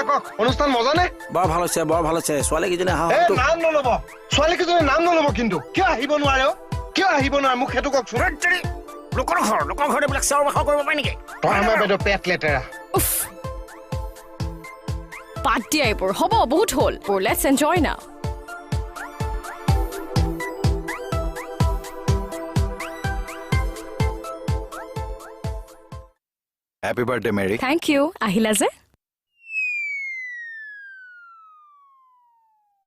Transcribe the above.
কওক অনুষ্ঠান মজা নে বৰ ভাল হৈছে ছোৱালী কেইজনী আহা নাম নল'ব ছোৱালী কেইজনী নাম নল'ব কিন্তু কিয় আহিব নোৱাৰে কিয় আহিব নোৱাৰে মোক সেইটো কওকচোন লোকৰ ঘৰত এইবিলাক চিঞৰ বাখৰ কৰিব পাৰি নেকি তই আমাৰ বাইদেউ পেট লেতেৰা বাদ দিয়া এইবোৰ হ'ব বহুত হ'ল লেটছ এনজয় নাও Happy birthday, Mary. Thank you. আহিলা যে